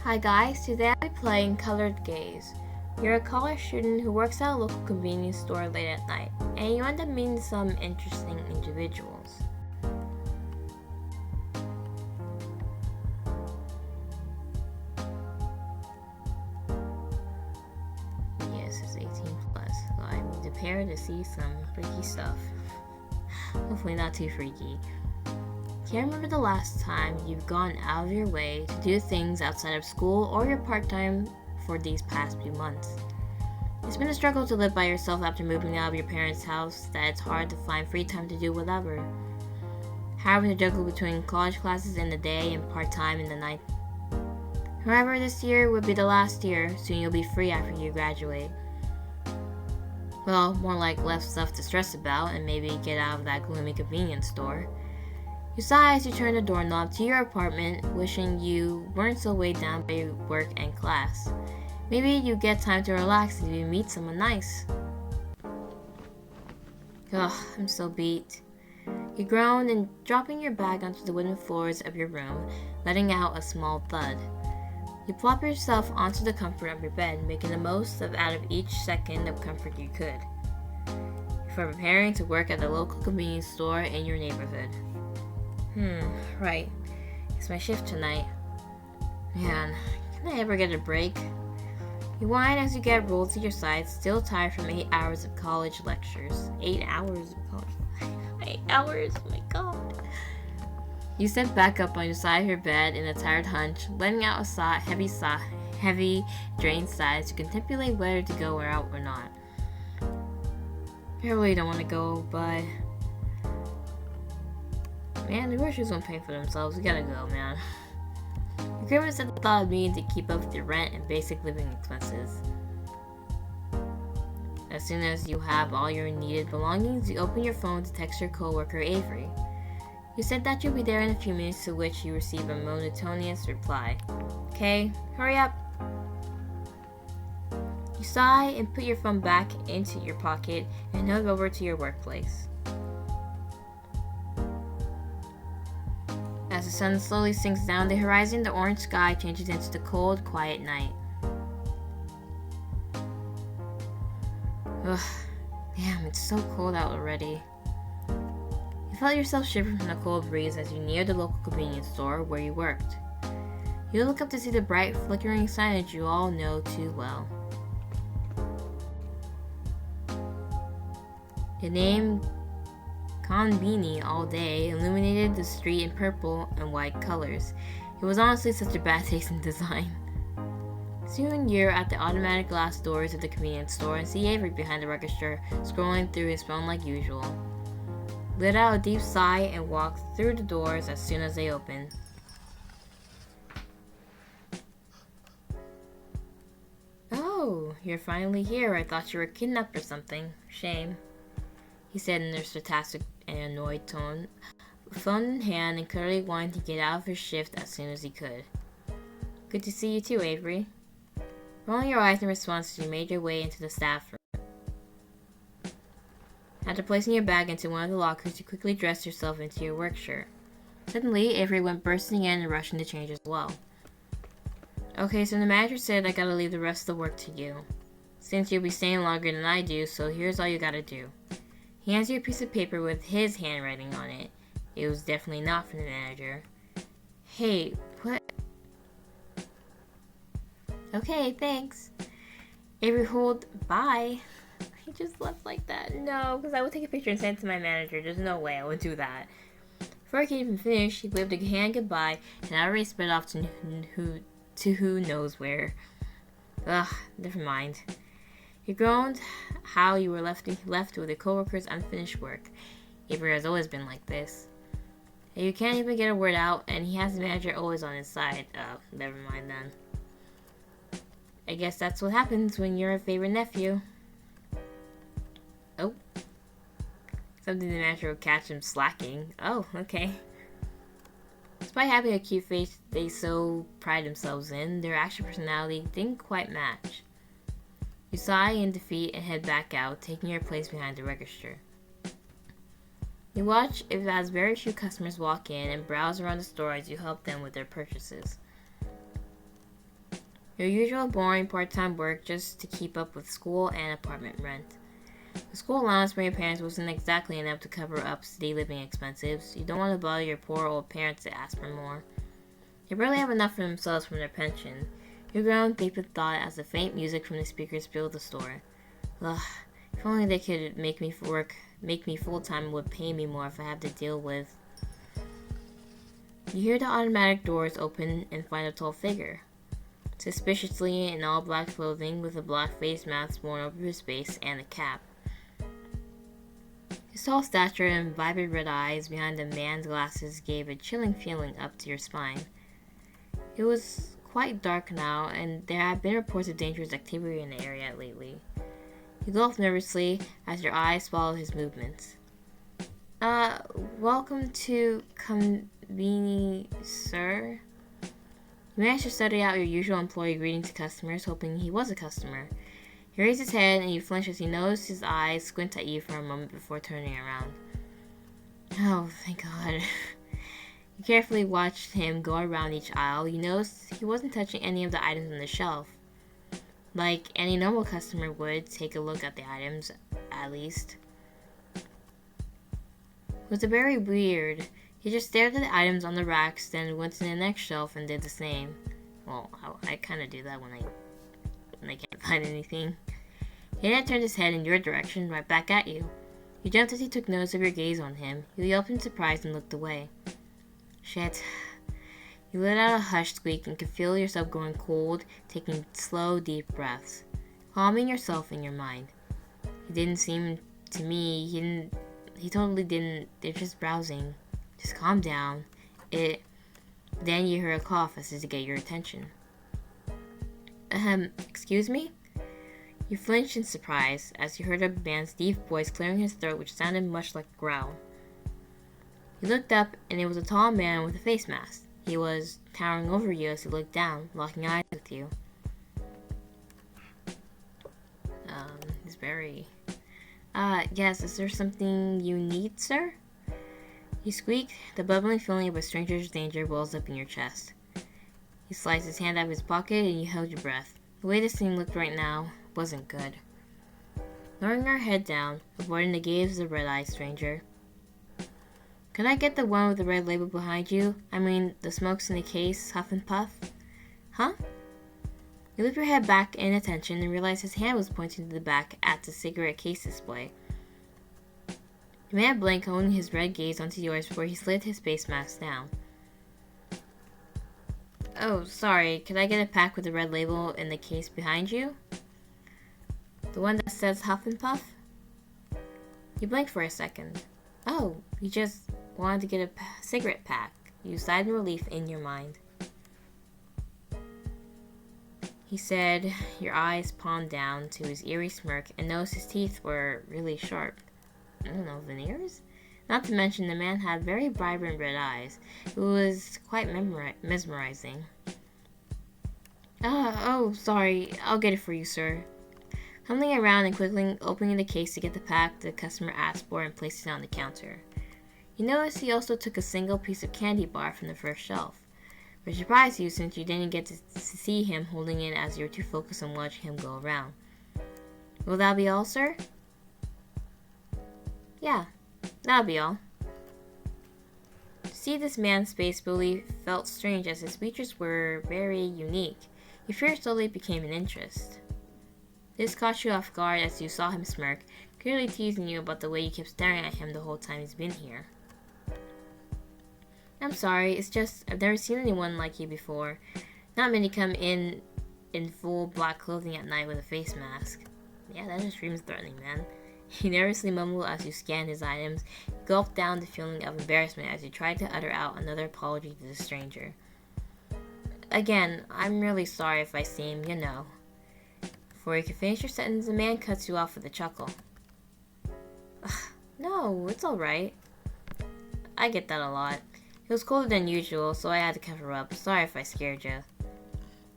Hi guys, today I'll be playing Colored Gaze. You're a college student who works at a local convenience store late at night, and you end up meeting some interesting individuals. Yes, it's 18 plus, so I'm prepared to see some freaky stuff. Hopefully not too freaky. Can you remember the last time you've gone out of your way to do things outside of school or your part-time for these past few months? It's been a struggle to live by yourself after moving out of your parents' house that it's hard to find free time to do whatever. Having to juggle between college classes in the day and part-time in the night. However, this year would be the last year, soon you'll be free after you graduate. Well, more like less stuff to stress about and maybe get out of that gloomy convenience store. You sigh as you turn the doorknob to your apartment, wishing you weren't so weighed down by your work and class. Maybe you get time to relax and you meet someone nice. Ugh, I'm so beat. You groan and dropping your bag onto the wooden floors of your room, letting out a small thud. You plop yourself onto the comfort of your bed, making the most out of each second of comfort you could. Before preparing to work at the local convenience store in your neighborhood. Right. It's my shift tonight. Man, can I ever get a break? You whine as you get rolled to your side, still tired from 8 hours of college lectures. 8 hours of college 8 hours, oh my god. You sit back up on your side of your bed in a tired hunch, letting out a heavy, drained sigh as you contemplate whether to go out or not. I really don't want to go, but man, the groceries won't pay for themselves. We gotta go, man. You're grimace at the thought of needing to keep up with your rent and basic living expenses. As soon as you have all your needed belongings, you open your phone to text your coworker Avery. You said that you'll be there in a few minutes, to which you receive a monotonous reply. Okay, hurry up. You sigh and put your phone back into your pocket and head over to your workplace. As the sun slowly sinks down the horizon, the orange sky changes into the cold, quiet night. Ugh, damn, it's so cold out already. You felt yourself shiver from the cold breeze as you neared the local convenience store where you worked. You look up to see the bright, flickering signage you all know too well. The name Conbini all day illuminated the street in purple and white colors. It was honestly such a bad taste in design. Soon you're at the automatic glass doors of the convenience store and see Avery behind the register, scrolling through his phone like usual. Let out a deep sigh and walk through the doors as soon as they open. Oh, you're finally here. I thought you were kidnapped or something. Shame, he said in a sarcastic and annoyed tone, phone in hand and clearly wanting to get out of his shift as soon as he could. Good to see you too, Avery. Rolling your eyes in response, you made your way into the staff room. After placing your bag into one of the lockers, you quickly dressed yourself into your work shirt. Suddenly, Avery went bursting in and rushing to change as well. Okay, so the manager said I gotta leave the rest of the work to you, since you'll be staying longer than I do, so here's all you gotta do. He hands you a piece of paper with his handwriting on it. It was definitely not from the manager. Hey, what? Okay, thanks. Avery hold, bye. He just left like that. No, because I would take a picture and send it to my manager. There's no way I would do that. Before I could even finish, he waved a hand goodbye and I already sped off to who knows where. Ugh, never mind. You groaned how you were left with your coworker's unfinished work. Avery has always been like this. And you can't even get a word out, and he has the manager always on his side. Oh, never mind then. I guess that's what happens when you're a favorite nephew. Oh. Something the manager will catch him slacking. Oh, okay. Despite having a cute face they so pride themselves in, their actual personality didn't quite match. You sigh in defeat and head back out, taking your place behind the register. You watch as very few customers walk in and browse around the store as you help them with their purchases. Your usual boring part-time work just to keep up with school and apartment rent. The school allowance from your parents wasn't exactly enough to cover up steady living expenses. You don't want to bother your poor old parents to ask for more. They barely have enough for themselves from their pension. You groan deep in thought as the faint music from the speakers filled the store. Ugh, if only they could make me full-time and would pay me more if I have to deal with. You hear the automatic doors open and find a tall figure. Suspiciously in all black clothing with a black face mask worn over his face and a cap. His tall stature and vibrant red eyes behind the man's glasses gave a chilling feeling up to your spine. It was quite dark now, and there had been reports of dangerous activity in the area lately. You gulped nervously as your eyes followed his movements. Welcome to Conveni, sir. You managed to study out your usual employee greeting to customers, hoping he was a customer. He raised his head, and you flinched as you noticed his eyes squint at you for a moment before turning around. Oh, thank God. You carefully watched him go around each aisle. You noticed he wasn't touching any of the items on the shelf. Like any normal customer would, take a look at the items, at least. It was very weird. He just stared at the items on the racks, then went to the next shelf and did the same. Well, I kind of do that when I can't find anything. He then turned his head in your direction, right back at you. You jumped as he took notice of your gaze on him. You yelped in surprise and looked away. Shit. You let out a hushed squeak and could feel yourself going cold, taking slow, deep breaths, calming yourself in your mind. He didn't seem to me, he totally didn't, they're just browsing. Just calm down. Then you hear a cough as if to get your attention. Excuse me? You flinched in surprise as you heard a man's deep voice clearing his throat, which sounded much like a growl. You looked up, and it was a tall man with a face mask. He was towering over you as he looked down, locking eyes with you. He's very... yes, is there something you need, sir? You squeaked. The bubbling feeling of a stranger's danger wells up in your chest. He sliced his hand out of his pocket, and you held your breath. The way this thing looked right now wasn't good. Lowering her head down, avoiding the gaze of the red-eyed stranger. Could I get the one with the red label behind you? I mean, the smokes in the case, huff and puff? Huh? You lift your head back in attention and realize his hand was pointing to the back at the cigarette case display. The man blinked, holding his red gaze onto yours before he slid his face mask down. Oh, sorry, could I get a pack with the red label in the case behind you? The one that says Huff and Puff? You blinked for a second. Oh, you just wanted to get a cigarette pack. You sighed in relief in your mind. He said, your eyes palmed down to his eerie smirk, and noticed his teeth were really sharp. I don't know, veneers? Not to mention the man had very vibrant red eyes. It was quite mesmerizing. Oh, sorry. I'll get it for you, sir. Humbling around and quickly opening the case to get the pack the customer asked for and placed it on the counter. You noticed he also took a single piece of candy bar from the first shelf, which surprised you since you didn't get to see him holding it as you were too focused on watching him go around. Will that be all, sir? Yeah, that'll be all. To see this man's face bully felt strange as his features were very unique. Your fear slowly became an interest. This caught you off guard as you saw him smirk, clearly teasing you about the way you kept staring at him the whole time he's been here. I'm sorry, it's just I've never seen anyone like you before. Not many come in full black clothing at night with a face mask. Yeah, that just screams threatening, man. He nervously mumbled as you scanned his items, gulped down the feeling of embarrassment as you tried to utter out another apology to the stranger. Again, I'm really sorry if I seem, Before you can finish your sentence, the man cuts you off with a chuckle. No, it's alright. I get that a lot. It was colder than usual, so I had to cover up. Sorry if I scared you.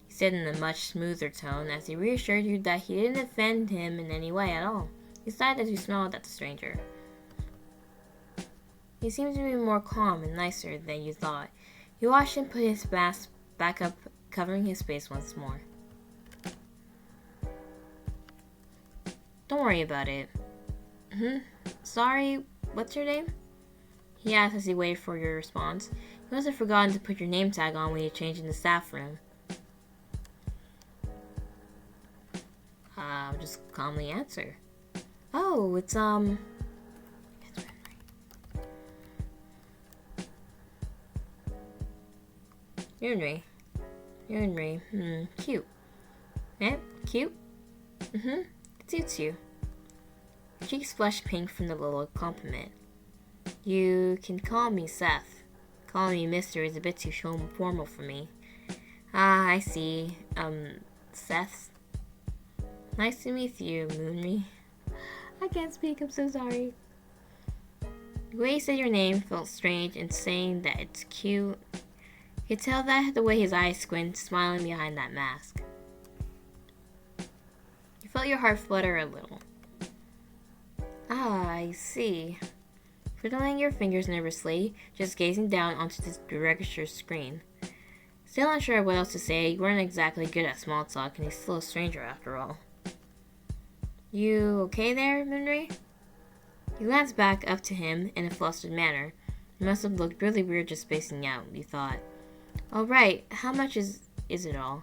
He said in a much smoother tone as he reassured you that he didn't offend him in any way at all. He sighed as you smiled at the stranger. He seemed to be more calm and nicer than you thought. You watched him put his mask back up, covering his face once more. Don't worry about it. Sorry, what's your name? He asked as he waited for your response. You must have forgotten to put your name tag on when you changed in the staff room. I'll just calmly answer. Oh, it's Avery. Avery. Cute. Eh? Cute? It suits you. Your cheeks flushed pink from the little compliment. You can call me Seth. Calling me Mister is a bit too formal for me. Ah, I see. Seth? Nice to meet you, Moonry. I can't speak, I'm so sorry. The way he said your name felt strange, and saying that it's cute. You could tell that the way his eyes squinted, smiling behind that mask. You felt your heart flutter a little. Ah, I see. Fiddling your fingers nervously, just gazing down onto the register screen. Still unsure what else to say, you weren't exactly good at small talk, and he's still a stranger after all. You okay there, Moonray? You glanced back up to him in a flustered manner. He must have looked really weird just spacing out, you thought. All right, how much is it all?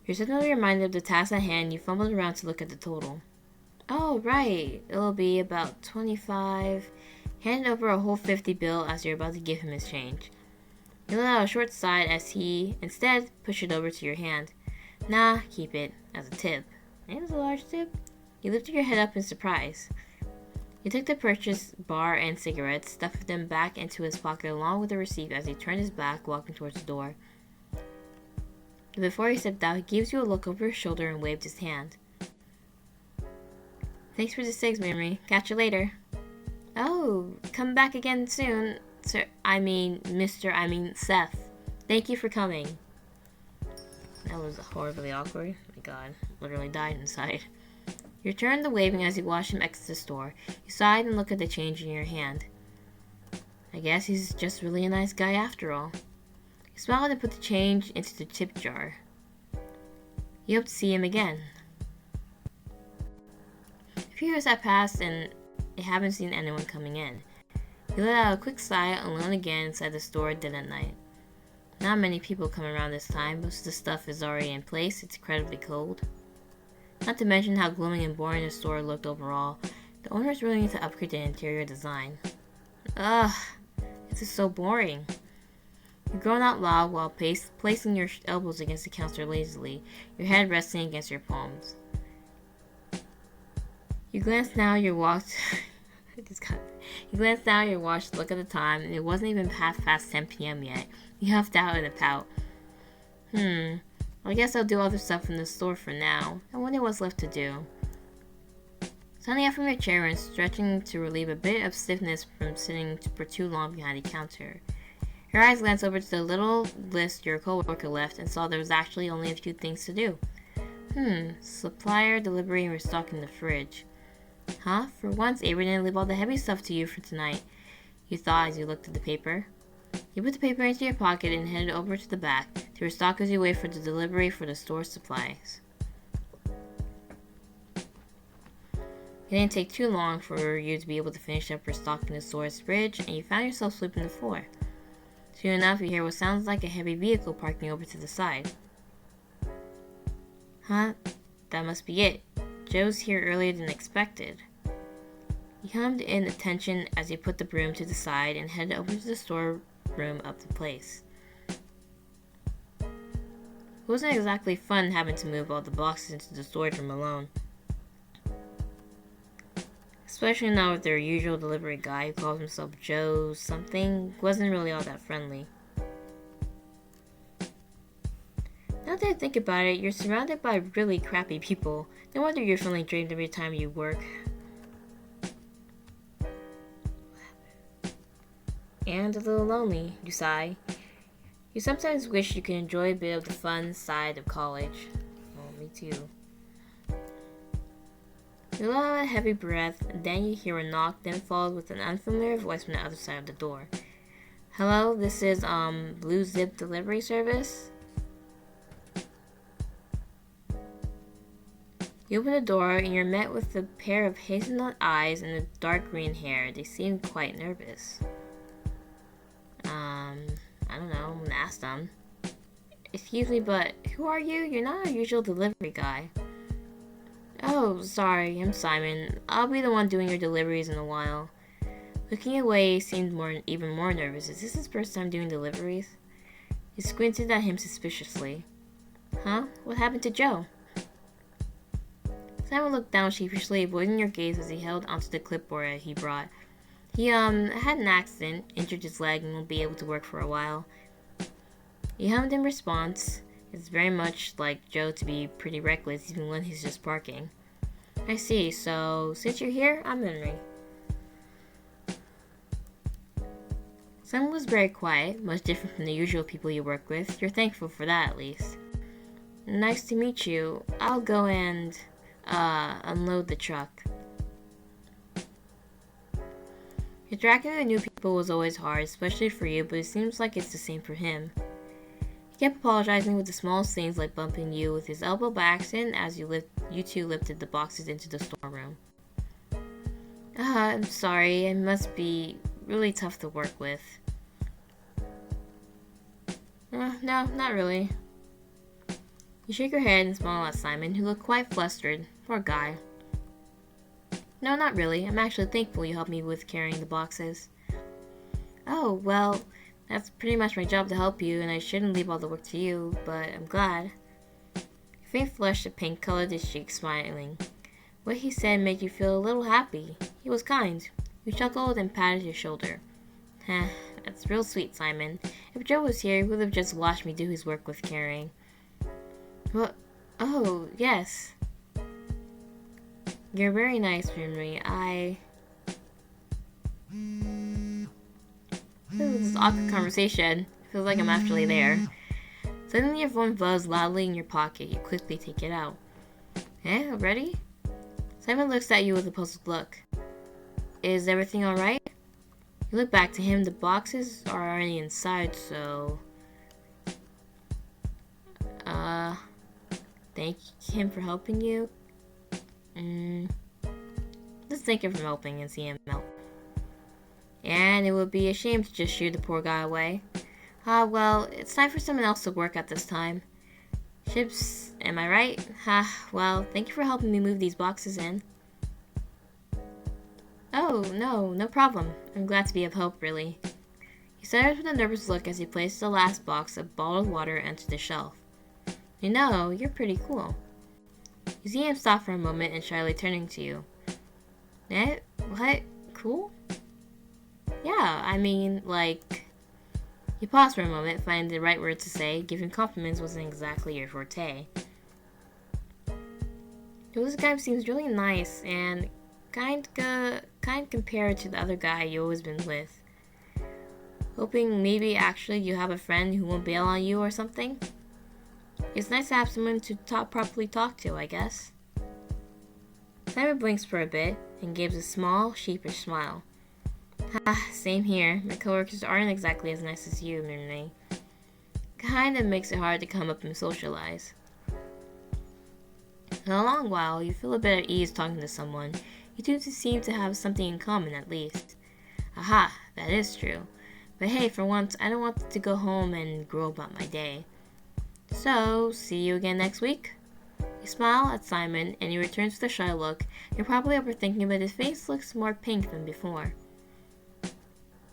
You're suddenly reminded of the task at hand. You fumbled around to look at the total. Oh, right. It'll be about 25. Handed over a whole 50 bill as you're about to give him his change. You let out a short sigh as he, instead, pushed it over to your hand. Nah, keep it, as a tip. It was a large tip. You lifted your head up in surprise. He took the purchase bar and cigarettes, stuffed them back into his pocket along with the receipt as he turned his back, walking towards the door. But before he stepped out, he gave you a look over his shoulder and waved his hand. Thanks for the cigs, Memory. Catch you later. Oh, come back again soon, Seth. Thank you for coming. That was horribly awkward. Oh my god, literally died inside. You returned the waving as you watched him exit the store. You sighed and looked at the change in your hand. I guess he's just really a nice guy after all. You smiled and put the change into the tip jar. You hope to see him again. A few years have passed and you haven't seen anyone coming in. You let out a quick sigh, alone again inside the store dead at night. Not many people come around this time. Most of the stuff is already in place. It's incredibly cold. Not to mention how gloomy and boring the store looked overall. The owners really need to upgrade the interior design. Ugh, this is so boring. You groan out loud while placing your elbows against the counter lazily, your head resting against your palms. You glance now, your watch. You glance down at your watch to look at the time, and it wasn't even past 10 p.m. yet. You huffed out in a pout. I guess I'll do other stuff in the store for now. I wonder what's left to do. Standing up from your chair and stretching to relieve a bit of stiffness from sitting for too long behind the counter. Your eyes glanced over to the little list your coworker left and saw there was actually only a few things to do. Supplier, delivery, and restocking the fridge. Huh? For once, Avery didn't leave all the heavy stuff to you for tonight, you thought as you looked at the paper. You put the paper into your pocket and headed over to the back to restock as you wait for the delivery for the store supplies. It didn't take too long for you to be able to finish up restocking the store's fridge, and you found yourself sweeping the floor. Soon enough, you hear what sounds like a heavy vehicle parking over to the side. Huh? That must be it. Joe's here earlier than expected. He hummed in attention as he put the broom to the side and headed over to the storeroom up the place. It wasn't exactly fun having to move all the boxes into the storage room alone. Especially now with their usual delivery guy who calls himself Joe something wasn't really all that friendly. Now that I think about it, you're surrounded by really crappy people. No wonder you're feeling drained every time you work. And a little lonely, you sigh. You sometimes wish you could enjoy a bit of the fun side of college. Oh, me too. You let out a heavy breath, and then you hear a knock, then followed with an unfamiliar voice from the other side of the door. Hello, this is, Blue Zip Delivery Service? You open the door and you're met with a pair of hazelnut eyes and a dark green hair. They seem quite nervous. I don't know, I'm gonna ask them. Excuse me, but who are you? You're not our usual delivery guy. Oh, sorry, I'm Simon. I'll be the one doing your deliveries in a while. Looking away, he seemed even more nervous. Is this his first time doing deliveries? He squinted at him suspiciously. Huh? What happened to Joe? Simon looked down sheepishly, avoiding your gaze as he held onto the clipboard he brought. He, had an accident, injured his leg, and won't be able to work for a while. He hummed in response. It's very much like Joe to be pretty reckless, even when he's just parking. I see, so since you're here, I'm Henry. Simon was very quiet, much different from the usual people you work with. You're thankful for that, at least. Nice to meet you. I'll go and, unload the truck. Interacting with new people was always hard, especially for you, but it seems like it's the same for him. He kept apologizing with the smallest things, like bumping you with his elbow by accident as you two lifted the boxes into the storeroom. I'm sorry, it must be really tough to work with. No, not really. You shook your head and smiled at Simon, who looked quite flustered. Poor guy. No, not really. I'm actually thankful you helped me with carrying the boxes. Oh, well, that's pretty much my job to help you, and I shouldn't leave all the work to you, but I'm glad. A faint flush of pink colored his cheeks, smiling. What he said made you feel a little happy. He was kind. You chuckled and patted his shoulder. That's real sweet, Simon. If Joe was here, he would have just watched me do his work with carrying. Well, oh, yes. You're very nice, Henry. This is awkward conversation. Feels like I'm actually there. Suddenly your phone buzzed loudly in your pocket. You quickly take it out. Ready? Simon looks at you with a puzzled look. Is everything alright? You look back to him. The boxes are already inside, so... Thank him for helping you? Let's thank him for helping and see him help. And it would be a shame to just shoo the poor guy away. Well, it's time for someone else to work at this time. Chips, am I right? Well, thank you for helping me move these boxes in. Oh, no problem. I'm glad to be of help, really. He started with a nervous look as he placed the last box of bottled water onto the shelf. You know, you're pretty cool. You see him stop for a moment and shyly turning to you. What? Cool? Yeah, I mean, like... You paused for a moment, finding the right words to say. Giving compliments wasn't exactly your forte. This guy seems really nice and kind compared to the other guy you always been with. Hoping maybe actually you have a friend who won't bail on you or something? It's nice to have someone to properly talk to, I guess. Simon blinks for a bit and gives a small, sheepish smile. Same here. My coworkers aren't exactly as nice as you, Mimney. Kinda makes it hard to come up and socialize. In a long while, you feel a bit at ease talking to someone. You two seem to have something in common, at least. Aha, that is true. But hey, for once, I don't want to go home and grow about my day. So, see you again next week? You smile at Simon, and he returns with a shy look. You're probably overthinking, but his face looks more pink than before.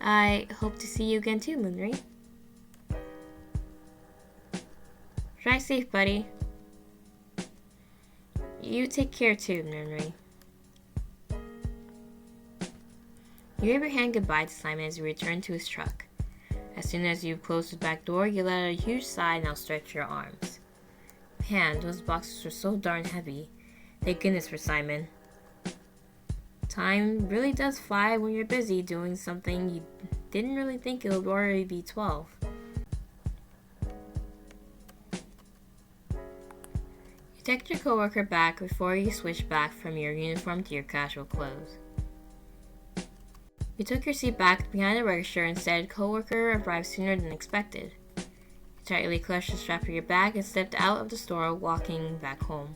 I hope to see you again too, Moonray. Drive safe, buddy. You take care too, Moonray. You wave your hand goodbye to Simon as you return to his truck. As soon as you close the back door, you let out a huge sigh and outstretch your arms. Man, those boxes were so darn heavy. Thank goodness for Simon. Time really does fly when you're busy doing something you didn't really think it would already be 12. You text your coworker back before you switch back from your uniform to your casual clothes. You took your seat back behind the register and said coworker arrived sooner than expected. You tightly clutched the strap of your bag and stepped out of the store, walking back home.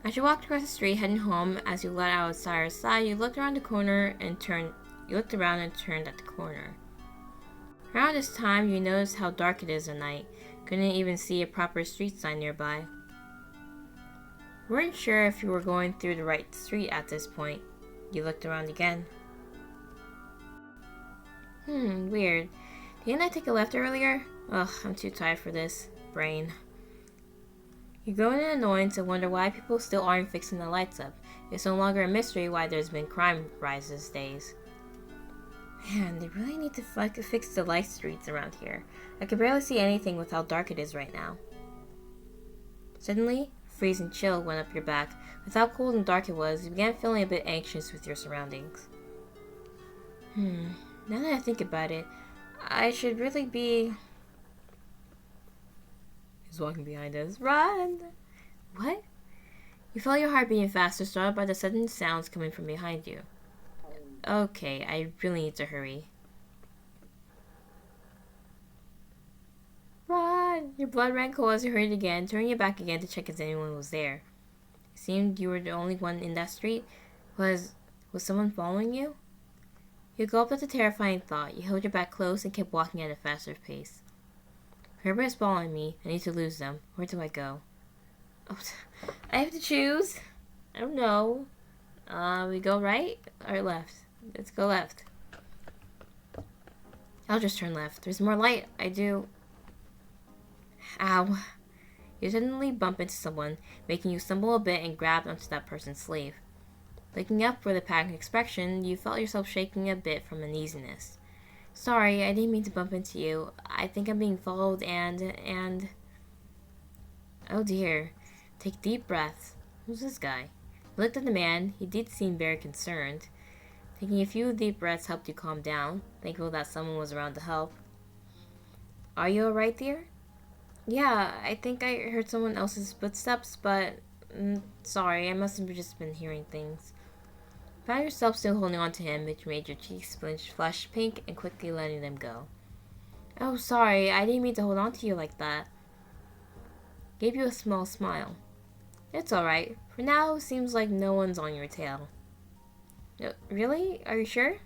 As you walked across the street heading home, as you let out a sigh or sigh, you looked around the corner and turned. You looked around and turned at the corner. Around this time, you noticed how dark it is at night. Couldn't even see a proper street sign nearby. You weren't sure if you were going through the right street at this point. You looked around again. Weird. Didn't I take a left earlier? Ugh, I'm too tired for this. Brain. You grow in annoyance and wonder why people still aren't fixing the lights up. It's no longer a mystery why there's been crime rise these days. Man, they really need to fix the light streets around here. I can barely see anything with how dark it is right now. Suddenly, a freezing chill went up your back. With how cold and dark it was, you began feeling a bit anxious with your surroundings. Now that I think about it, I should really be... He's walking behind us. Run! What? You felt your heart beating faster, startled by the sudden sounds coming from behind you. Okay, I really need to hurry. Run! Your blood ran cold as you hurried again, turning your back again to check if anyone was there. It seemed you were the only one in that street. Was someone following you? You gulped at the terrifying thought. You held your back close and kept walking at a faster pace. Whoever is following me, I need to lose them. Where do I go? Oh, I have to choose. I don't know. We go right or left? Let's go left. I'll just turn left. There's more light. I do. Ow. You suddenly bump into someone, making you stumble a bit and grab onto that person's sleeve. Looking up with a panicked expression, you felt yourself shaking a bit from uneasiness. Sorry, I didn't mean to bump into you. I think I'm being followed and... Oh dear. Take deep breaths. Who's this guy? You looked at the man. He did seem very concerned. Taking a few deep breaths helped you calm down, thankful that someone was around to help. Are you alright, dear? Yeah, I think I heard someone else's footsteps, but... sorry, I must have just been hearing things. Found yourself still holding on to him, which made your cheeks flush pink and quickly letting them go. Oh, sorry, I didn't mean to hold on to you like that. Gave you a small smile. It's alright. For now, seems like no one's on your tail. Really? Are you sure?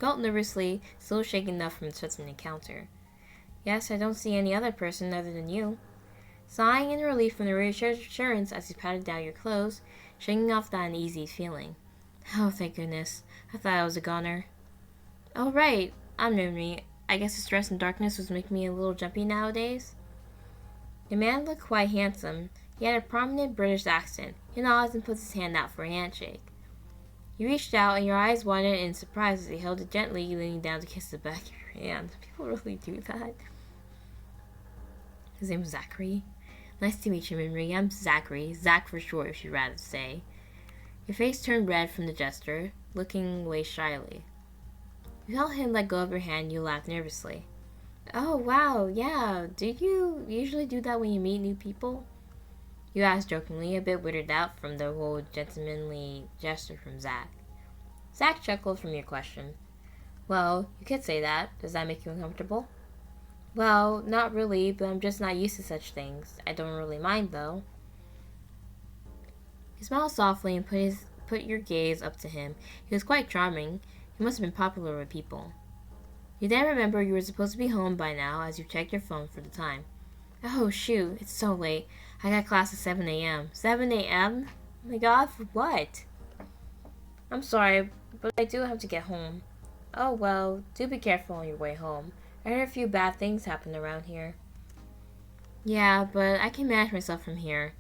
Felt nervously, still shaken enough from such an encounter. Yes, I don't see any other person other than you. Sighing in relief from the reassurance as you patted down your clothes, shaking off that uneasy feeling. Oh, thank goodness. I thought I was a goner. Oh, right. I'm Avery. I guess the stress and darkness was making me a little jumpy nowadays. The man looked quite handsome. He had a prominent British accent. He nods and puts his hand out for a handshake. You reached out and your eyes widened in surprise as he held it gently, leaning down to kiss the back of your hand. People really do that. His name was Zachary. Nice to meet you, Avery. I'm Zachary. Zach for short, if you'd rather say. Your face turned red from the gesture, looking away shyly. You felt him let go of your hand. You laughed nervously. Oh, wow, yeah. Do you usually do that when you meet new people? You asked jokingly, a bit weirded out from the whole gentlemanly gesture from Zach. Zach chuckled from your question. Well, you could say that. Does that make you uncomfortable? Well, not really, but I'm just not used to such things. I don't really mind, though. He smiled softly and put your gaze up to him. He was quite charming. He must have been popular with people. You then remember you were supposed to be home by now as you checked your phone for the time. Oh, shoot, it's so late. I got class at 7 a.m. 7 a.m.? Oh my god, for what? I'm sorry, but I do have to get home. Oh, well, do be careful on your way home. I heard a few bad things happen around here. Yeah, but I can manage myself from here.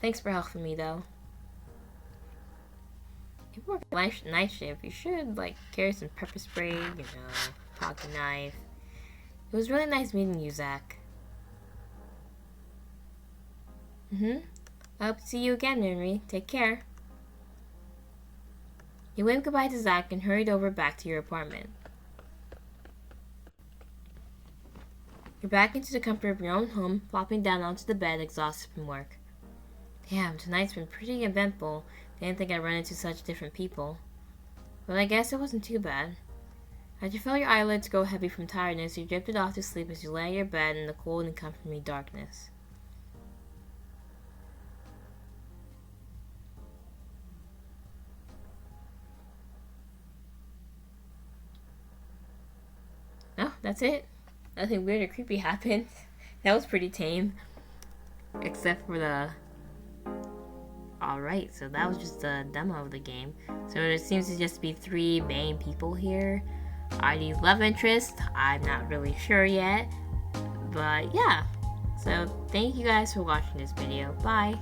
Thanks for helping me, though. If you work a night shift, you should, carry some pepper spray, pocket knife. It was really nice meeting you, Zach. I hope to see you again, Henry. Take care. You waved goodbye to Zach and hurried over back to your apartment. You're back into the comfort of your own home, flopping down onto the bed, exhausted from work. Damn, tonight's been pretty eventful. Didn't think I'd run into such different people. But I guess it wasn't too bad. As you felt your eyelids grow heavy from tiredness, you drifted off to sleep as you lay in your bed in the cold and comforting darkness. that's it. Nothing weird or creepy happened. That was pretty tame. Except for the... Alright, so that was just a demo of the game. So it seems to just be 3 main people here. ID love interest, I'm not really sure yet. But yeah. So thank you guys for watching this video. Bye.